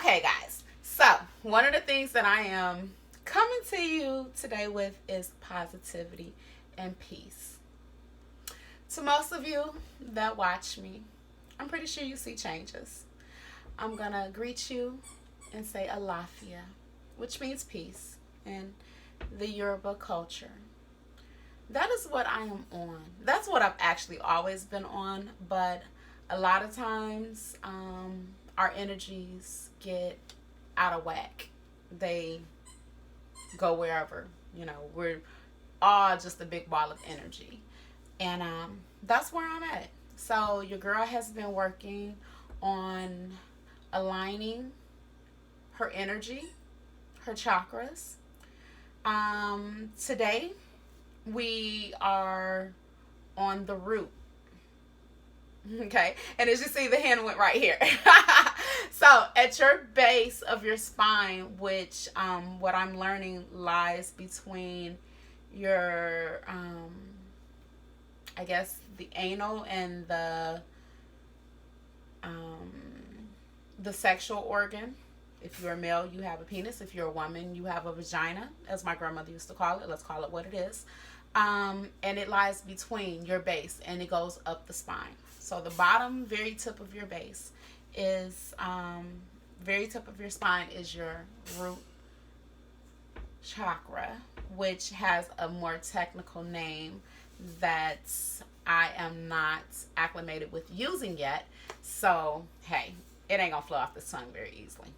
Okay, guys. So, one of the things that I am coming to you today with is positivity and peace. To most of you that watch me, I'm pretty sure you see changes. I'm going to greet you and say Alafia, which means peace in the Yoruba culture. That is what I am on. That's what I've actually always been on, but a lot of times our energies get out of whack. They go wherever. We're all just a big ball of energy. And that's where I'm at. So your girl has been working on aligning her energy, her chakras. Today we are on the root. Okay, and as you see, the hand went right here. So at your base of your spine, which what I'm learning lies between your I guess the anal and the sexual organ. If you're a male, you have a penis. If you're a woman, you have a vagina, as my grandmother used to call it. Let's call it what it is. And it lies between your base and it goes up the spine. So the bottom, very tip of your base is, very tip of your spine is your root chakra, which has a more technical name that I am not acclimated with using yet. So, hey, it ain't gonna flow off the tongue very easily.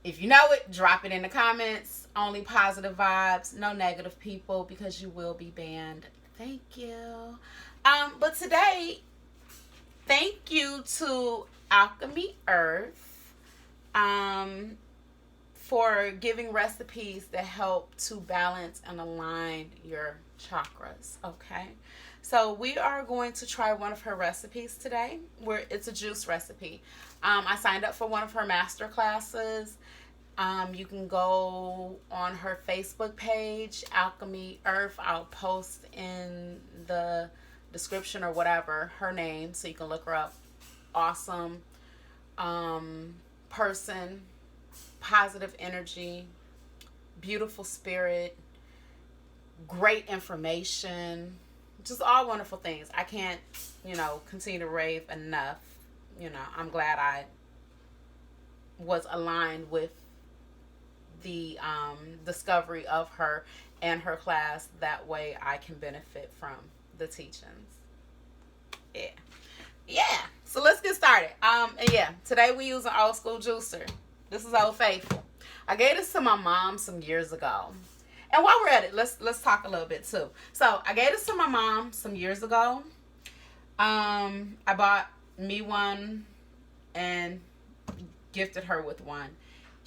If you know it, drop it in the comments. Only positive vibes, no negative people, because you will be banned. Thank you. But today, thank you to Alchemy Earth for giving recipes that help to balance and align your chakras. Okay, so we are going to try one of her recipes today. Where it's a juice recipe. I signed up for one of her master classes. You can go on her Facebook page, Alchemy Earth. I'll post in the description or whatever her name so you can look her up. Awesome person, positive energy, beautiful spirit, great information, just all wonderful things. I can't, continue to rave enough. I'm glad I was aligned with the discovery of her and her class. That way I can benefit from the teachings. Yeah, so let's get started. And yeah, today we use an old school juicer. This is Old Faithful. I gave this to my mom some years ago. And while we're at it, let's talk a little bit too. So I gave this to my mom some years ago. I bought me one and gifted her with one.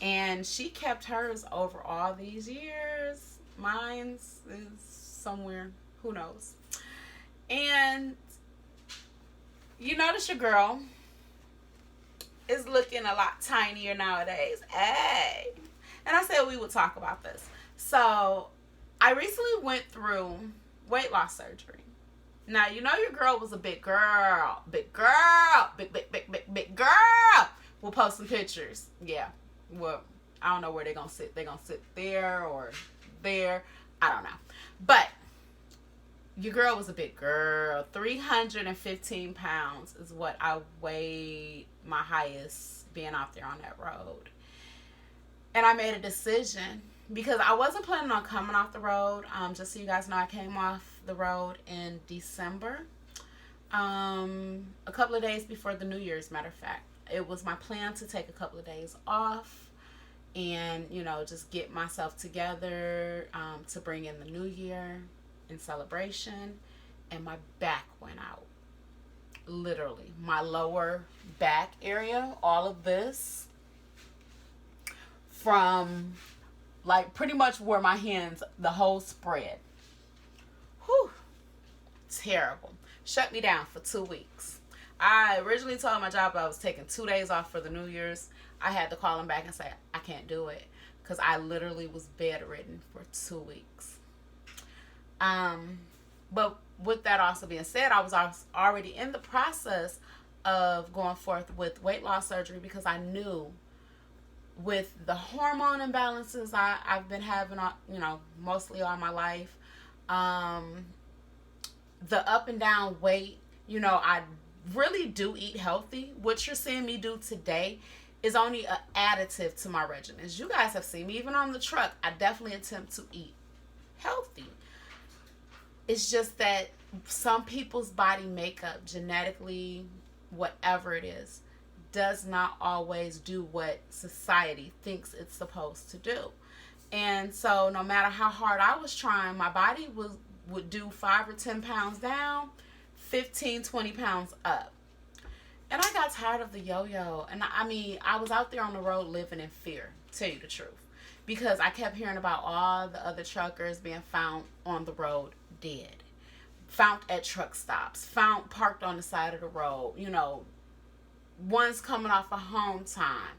And she kept hers over all these years. Mine's is somewhere, who knows. And you notice your girl is looking a lot tinier nowadays. Hey. And I said we would talk about this. So I recently went through weight loss surgery. Now, your girl was a big girl. Big girl. Big girl. We'll post some pictures. Yeah. Well, I don't know where they're going to sit. They're going to sit there or there. I don't know. But your girl was a big girl. 315 pounds is what I weighed my highest being out there on that road. And I made a decision because I wasn't planning on coming off the road. Just so you guys know, I came off the road in December. A couple of days before the New Year's, matter of fact. It was my plan to take a couple of days off and, just get myself together to bring in the new year in celebration. And my back went out. Literally. My lower back area, all of this, from like pretty much where my hands, the whole spread. Whew. Terrible. Shut me down for 2 weeks. I originally told my job I was taking 2 days off for the New Year's. I had to call them back and say, I can't do it. Because I literally was bedridden for 2 weeks. But with that also being said, I was already in the process of going forth with weight loss surgery because I knew with the hormone imbalances I've been having, mostly all my life, the up and down weight, I really do eat healthy. What you're seeing me do today is only an additive to my regimen. As you guys have seen me, even on the truck, I definitely attempt to eat healthy. It's just that some people's body makeup, genetically, whatever it is, does not always do what society thinks it's supposed to do. And so no matter how hard I was trying, my body would do 5 or 10 pounds down, 15, 20 pounds up. And I got tired of the yo-yo. And I was out there on the road living in fear, to tell you the truth. Because I kept hearing about all the other truckers being found on the road dead. Found at truck stops. Found parked on the side of the road. Ones coming off of home time.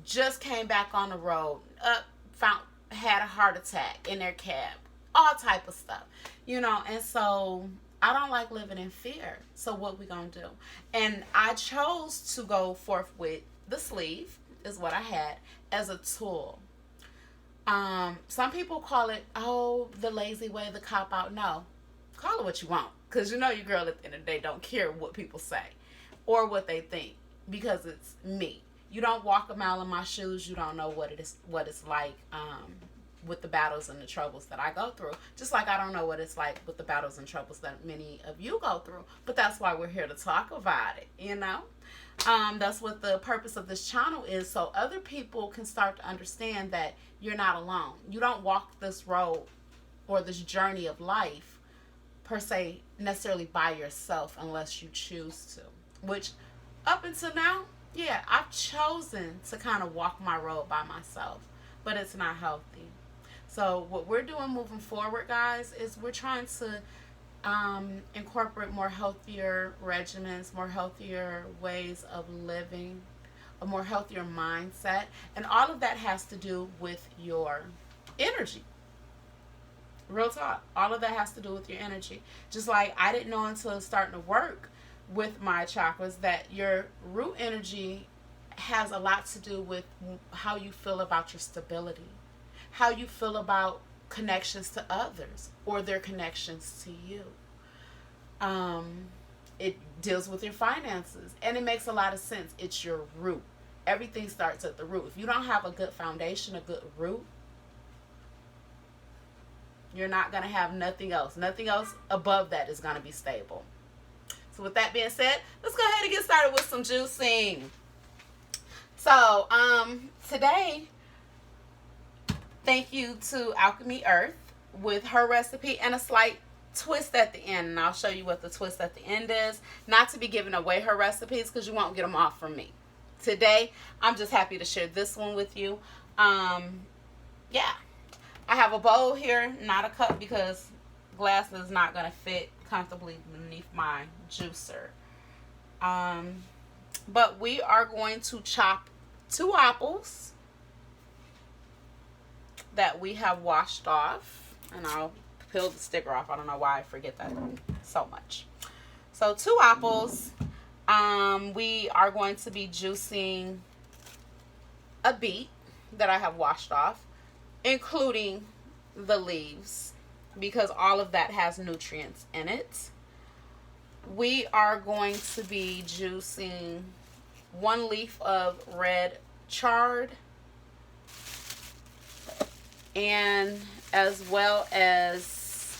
Just came back on the road. Had a heart attack in their cab. All type of stuff. And so I don't like living in fear. So what we gonna do? And I chose to go forth with the sleeve, is what I had, as a tool. Some people call it, the lazy way, the cop out. No. Call it what you want. Because your girl at the end of the day don't care what people say or what they think. Because it's me. You don't walk a mile in my shoes. You don't know what it's like with the battles and the troubles that I go through. Just like I don't know what it's like with the battles and troubles that many of you go through. But that's why we're here to talk about it, That's what the purpose of this channel is, so other people can start to understand that you're not alone. You don't walk this road or this journey of life, per se, necessarily by yourself unless you choose to. Which, up until now, yeah, I've chosen to kind of walk my road by myself. But it's not healthy. So what we're doing moving forward, guys, is we're trying to incorporate more healthier regimens, more healthier ways of living, a more healthier mindset. And all of that has to do with your energy. Real talk. All of that has to do with your energy. Just like I didn't know until starting to work with my chakras that your root energy has a lot to do with how you feel about your stability, how you feel about connections to others or their connections to you. It deals with your finances, and it makes a lot of sense. It's your root. Everything starts at the root. If you don't have a good foundation, a good root, you're not going to have nothing else. Nothing else above that is going to be stable. So with that being said, let's go ahead and get started with some juicing. So, today, thank you to Alchemy Earth with her recipe and a slight twist at the end. And I'll show you what the twist at the end is. Not to be giving away her recipes because you won't get them all from me. Today, I'm just happy to share this one with you. Yeah. I have a bowl here, not a cup because glass is not going to fit comfortably beneath my juicer. But we are going to chop 2 apples that we have washed off. And I'll peel the sticker off. I don't know why I forget that so much. So 2 apples. We are going to be juicing a beet that I have washed off, including the leaves, because all of that has nutrients in it. We are going to be juicing 1 leaf of red chard, and as well as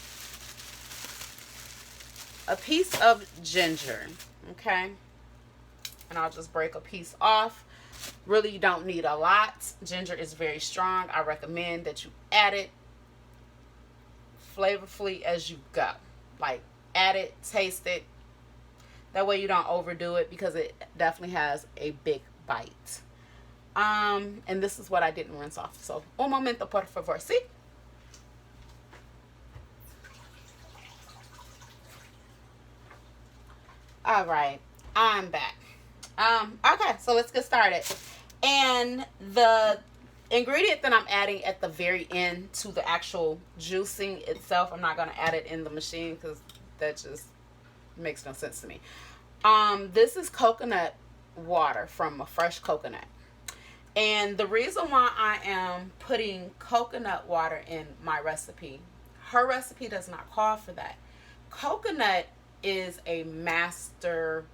a piece of ginger. Okay, and I'll just break a piece off. Really, you don't need a lot. Ginger is very strong. I recommend that you add it flavorfully as you go. Like, add it, taste it. That way you don't overdo it because it definitely has a big bite. And this is what I didn't rinse off. So, un momento, por favor. See? All right. I'm back. Okay, so let's get started. And the ingredient that I'm adding at the very end to the actual juicing itself, I'm not going to add it in the machine because that just makes no sense to me. This is coconut water from a fresh coconut. And the reason why I am putting coconut water in my recipe, her recipe does not call for that. Coconut is a master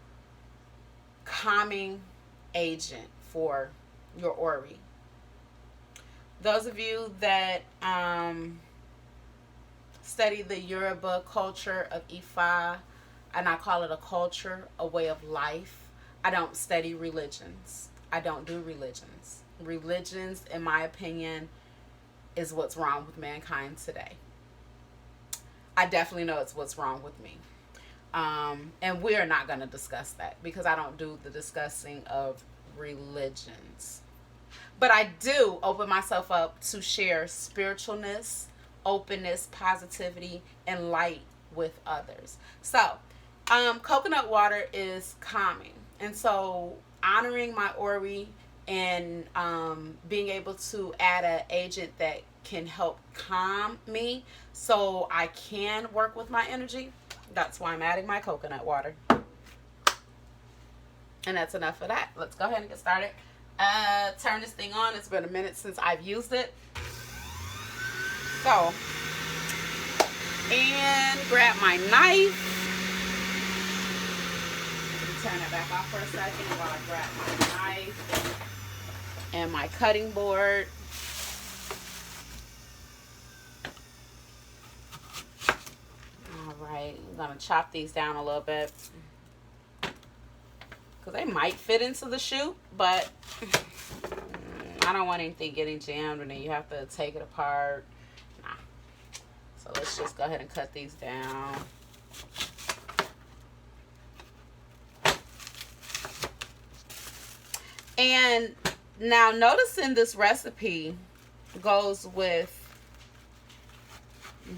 calming agent for your ori. Those of you that study the Yoruba culture of Ifa, and I call it a culture, a way of life. I don't study religions. I don't do religions. Religions, in my opinion, is what's wrong with mankind today. I definitely know it's what's wrong with me. And we are not going to discuss that because I don't do the discussing of religions. But I do open myself up to share spiritualness, openness, positivity, and light with others. So, coconut water is calming. And so, honoring my ori and being able to add an agent that can help calm me so I can work with my energy, that's why I'm adding my coconut water. And that's enough of that. Let's go ahead and get started. Turn this thing on. It's been a minute since I've used it. So, and grab my knife. Turn it back off for a second while I grab my knife and my cutting board. All right, I'm gonna chop these down a little bit because they might fit into the shoe, but I don't want anything getting jammed and then you have to take it apart. Nah. So let's just go ahead and cut these down. And now noticing this recipe goes with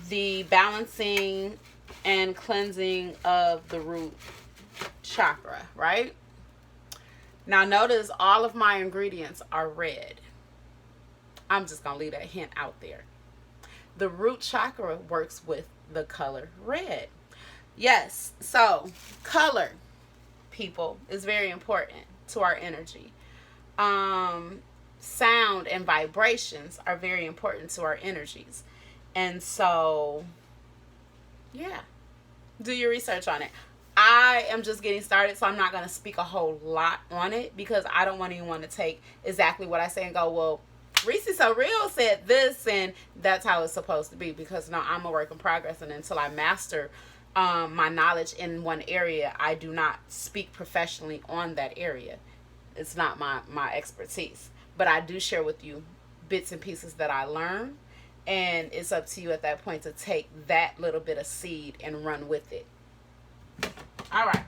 the balancing and cleansing of the root chakra, right? Now notice all of my ingredients are red. I'm just going to leave that hint out there. The root chakra works with the color red. Yes, so color, people, is very important to our energy. Sound and vibrations are very important to our energies. And so, yeah, do your research on it. I am just getting started, so I'm not going to speak a whole lot on it because I don't want anyone to take exactly what I say and go, well, Reese So Real said this and that's how it's supposed to be, because no, I'm a work in progress, and until I master my knowledge in one area, I do not speak professionally on that area. It's not my expertise, but I do share with you bits and pieces that I learn, and it's up to you at that point to take that little bit of seed and run with it. All right.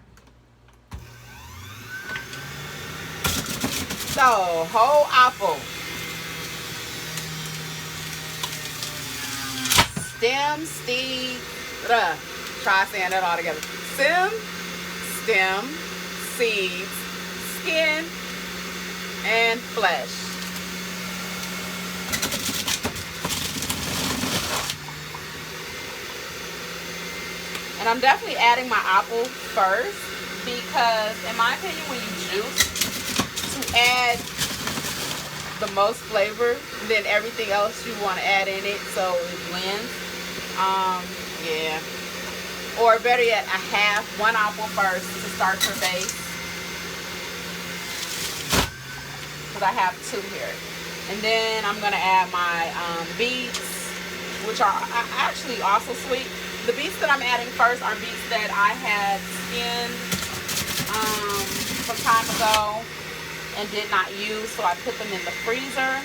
So, whole apple, stem, try saying that all together. Stem, seeds, skin, and flesh. And I'm definitely adding my apple first because, in my opinion, when you juice, to add the most flavor, then everything else you want to add in it so it blends. Yeah. Or better yet, one apple first to start your base. Because I have two here. And then I'm going to add my beets, which are actually also sweet. The beets that I'm adding first are beets that I had skinned some time ago and did not use, so I put them in the freezer.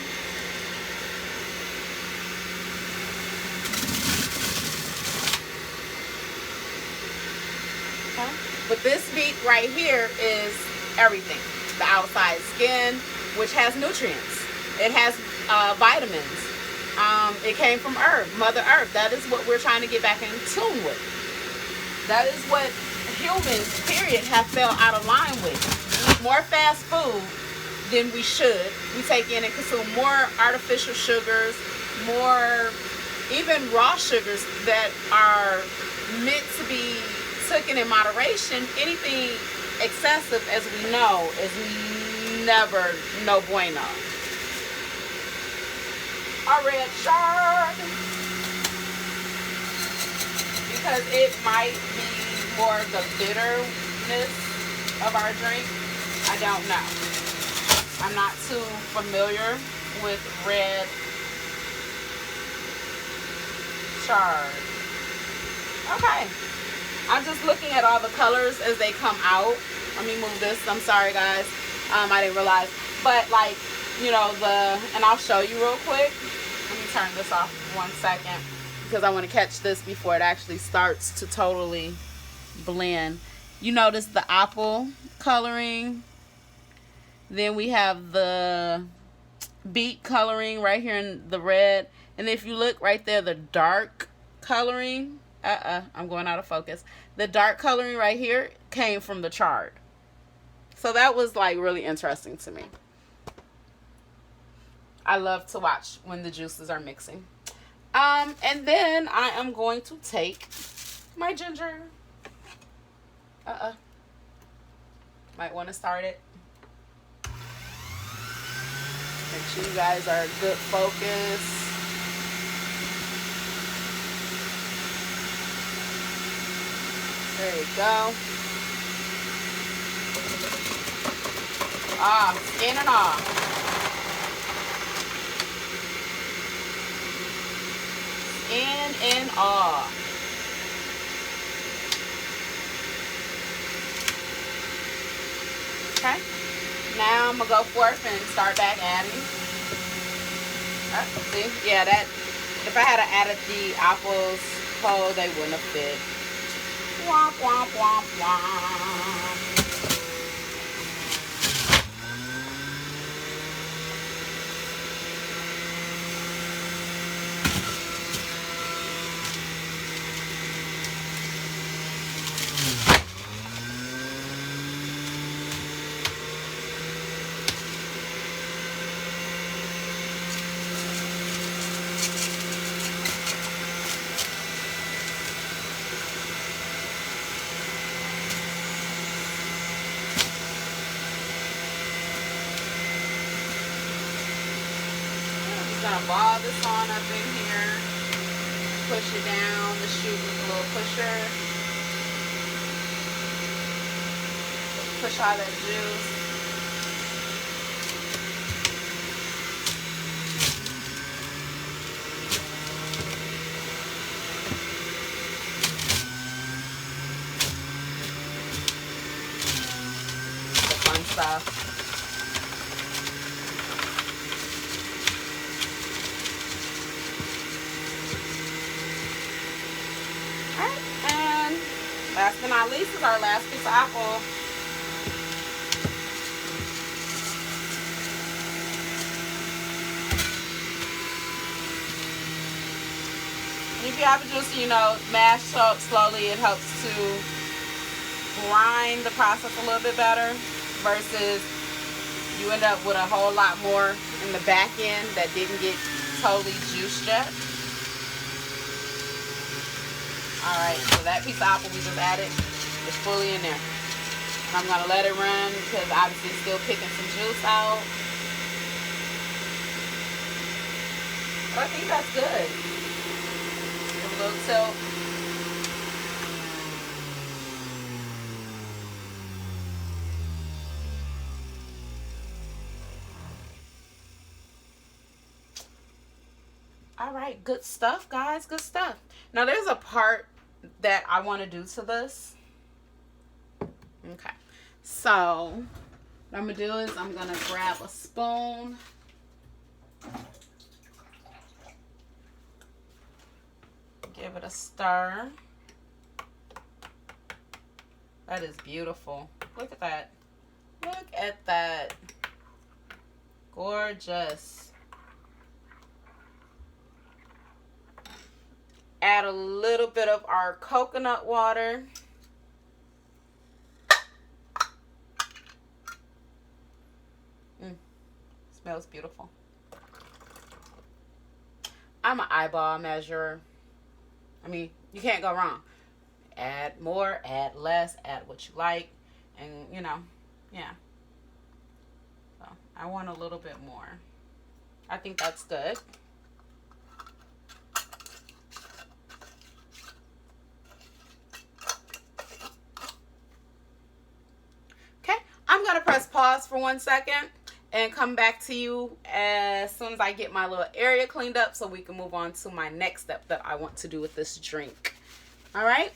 Okay. But this beet right here is everything. The outside skin, which has nutrients. It has vitamins. It came from Mother Earth. That is what we're trying to get back in tune with. That is what humans, period, have fell out of line with. We eat more fast food than we should. We take in and consume more artificial sugars, more even raw sugars that are meant to be taken in moderation. Anything excessive, as we know, is never no bueno. Our red shirt, because it might be more the bitterness of our drink. I don't know. I'm not too familiar with red chard. Okay. I'm just looking at all the colors as they come out. Let me move this. I'm sorry, guys. I didn't realize. But, like, you know, and I'll show you real quick. Let me turn this off 1 second, because I want to catch this before it actually starts to totally blend. You notice the apple coloring. Then we have the beet coloring right here in the red. And if you look right there, the dark coloring. I'm going out of focus. The dark coloring right here came from the chard. So that was like really interesting to me. I love to watch when the juices are mixing. And then I am going to take my ginger. Might want to start it. Make sure you guys are good focus. There you go. In and off. In and off. Okay. Now I'm going to go forth and start back adding. See? Yeah, that, if I had added the apples whole, they wouldn't have fit. Womp, womp, womp, womp. Gonna ball this on up in here, push it down the chute with a little pusher, push all that juice. The fun stuff. Last but not least is our last piece of apple. And if you have a juicer, you know, mash slowly. It helps to grind the process a little bit better versus you end up with a whole lot more in the back end that didn't get totally juiced yet. Alright, so that piece of apple we just added is fully in there. And I'm going to let it run because obviously it's still picking some juice out. But I think that's good. Give a little tilt. Alright, good stuff, guys. Good stuff. Now there's a part that I want to do to this. Okay, so what I'm going to do is I'm going to grab a spoon. Give it a stir. That is beautiful. Look at that. Look at that. Gorgeous. Add a little bit of our coconut water. Smells beautiful. I'm an eyeball measurer. I mean, you can't go wrong. Add more, add less, add what you like. And, you know, yeah. So I want a little bit more. I think that's good. Okay, I'm going to press pause for 1 second and come back to you as soon as I get my little area cleaned up so we can move on to my next step that I want to do with this drink. All right?